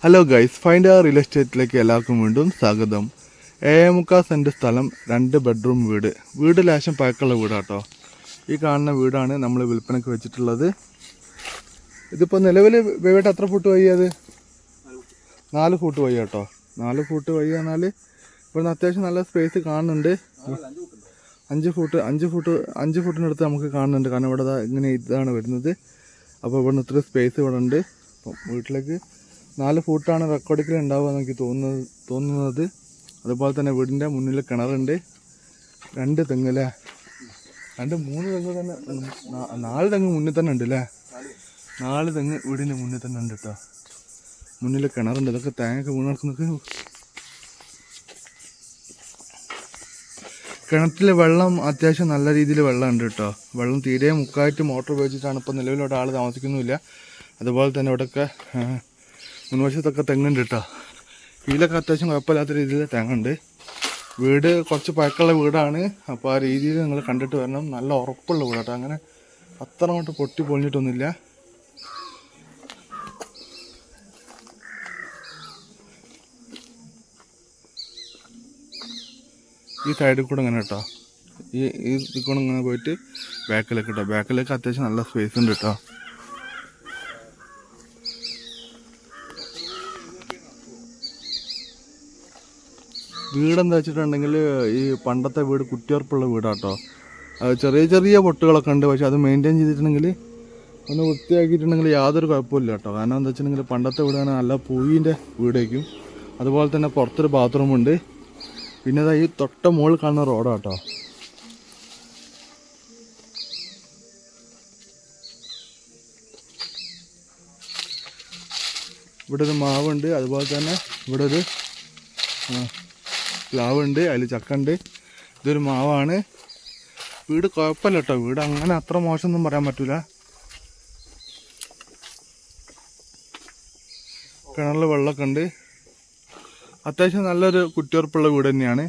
Hello guys, find ആ real എസ്റ്റേറ്റിലേക്ക് എല്ലാവർക്കും വീണ്ടും സ്വാഗതം. 7.25 സെൻറ്റ് സ്ഥലം, 2 ബെഡ്റൂം വീട് ലേശം പഴക്കമുള്ള വീടാട്ടോ. ഈ കാണുന്ന വീടാണ് നമ്മൾ വിൽപ്പനയ്ക്ക് വെച്ചിട്ടുള്ളത്. ഇതിപ്പോൾ നിലവിൽ വേവിട്ട് എത്ര ഫുട്ട് വഴി അത് 4 ഫുട്ട് വഴി കേട്ടോ. 4 ഫുട്ട് വഴി പറഞ്ഞാൽ ഇവിടുന്ന് അത്യാവശ്യം നല്ല സ്പേസ് കാണുന്നുണ്ട്. 5 ഫുട്ടിനടുത്ത് നമുക്ക് കാണുന്നുണ്ട്. കാരണം ഇവിടെ ഇങ്ങനെ ഇതാണ് വരുന്നത്. അപ്പോൾ ഇവിടുന്ന് ഇത്ര സ്പേസ് ഇവിടെ ഉണ്ട്. അപ്പം വീട്ടിലേക്ക് 4 ഫുട്ടാണ് റെക്കോർഡിക്കൽ ഉണ്ടാവുക എനിക്ക് തോന്നുന്നത്. അതുപോലെ തന്നെ വീടിൻ്റെ മുന്നിൽ കിണറുണ്ട്. 2 തെങ്ങ് അല്ലേ, 3 തെങ്ങ് തന്നെ, 4 തെങ്ങ് മുന്നിൽ തന്നെ ഉണ്ട് അല്ലേ. 4 തെങ്ങ് വീടിൻ്റെ മുന്നിൽ തന്നെ ഉണ്ട് കേട്ടോ. മുന്നിൽ കിണറുണ്ട്. ഇതൊക്കെ തേങ്ങയൊക്കെ വീണ് നടക്കുന്നത്. കിണറ്റിൽ വെള്ളം അത്യാവശ്യം നല്ല രീതിയിൽ വെള്ളം ഉണ്ട് കേട്ടോ. വെള്ളം തീരെ മുക്കായിട്ട് മോട്ടർ ഉപയോഗിച്ചിട്ടാണ് ഇപ്പോൾ നിലവിലോട്ട് ആൾ താമസിക്കുന്നുമില്ല. അതുപോലെ തന്നെ ഇവിടെയൊക്കെ മുൻവശത്തൊക്കെ തെങ്ങുണ്ട് കേട്ടോ. ഇതിലൊക്കെ അത്യാവശ്യം കുഴപ്പമില്ലാത്ത രീതിയിൽ തെങ്ങുണ്ട്. വീട് കുറച്ച് പഴക്കമുള്ള വീടാണ്. അപ്പോൾ ആ രീതിയിൽ നിങ്ങൾ കണ്ടിട്ട് വരണം. നല്ല ഉറപ്പുള്ള വീടാട്ടോ. അങ്ങനെ അത്ര അങ്ങോട്ട് പൊട്ടി പൊളിഞ്ഞിട്ടൊന്നുമില്ല. ഈ സൈഡിൽ കൂടെ ഇങ്ങനെ കേട്ടോ, ഈ ഇതിൽ കൂടെ ഇങ്ങനെ പോയിട്ട് ബാക്കിലേക്ക് കേട്ടോ. ബാക്കിലേക്ക് അത്യാവശ്യം നല്ല സ്പേസ് ഉണ്ട് കേട്ടോ. വീടെന്താ വെച്ചിട്ടുണ്ടെങ്കിൽ ഈ പണ്ടത്തെ വീട് കുറ്റിയുറപ്പുള്ള വീടാട്ടോ. ചെറിയ ചെറിയ പൊട്ടുകളൊക്കെ ഉണ്ട്. പക്ഷെ അത് മെയിൻറ്റെയിൻ ചെയ്തിട്ടുണ്ടെങ്കിൽ, ഒന്ന് വൃത്തിയാക്കിയിട്ടുണ്ടെങ്കിൽ യാതൊരു കുഴപ്പമില്ല കേട്ടോ. കാരണം എന്താ വെച്ചിട്ടുണ്ടെങ്കിൽ പണ്ടത്തെ വീടാണ്, നല്ല പൂവിൻ്റെ വീടായിരിക്കും. അതുപോലെ തന്നെ പുറത്തൊരു ബാത്റൂമുണ്ട്. പിന്നെ അതാ ഈ തൊട്ട മുകളിൽ കാണുന്ന റോഡാട്ടോ. ഇവിടെ ഒരു മാവുണ്ട്. അതുപോലെ തന്നെ ഇവിടെ ഒരു പ്ലാവുണ്ട്, അതിൽ ചക്ക ഉണ്ട്. ഇതൊരു മാവാണ്. വീട് കുഴപ്പമില്ല കേട്ടോ. വീട് അങ്ങനെ അത്ര മോശമൊന്നും പറയാൻ പറ്റില്ല. കിണറിൽ വെള്ളമൊക്കെ ഉണ്ട്. അത്യാവശ്യം നല്ലൊരു കുറ്റിയുറപ്പുള്ള വീട് തന്നെയാണ്.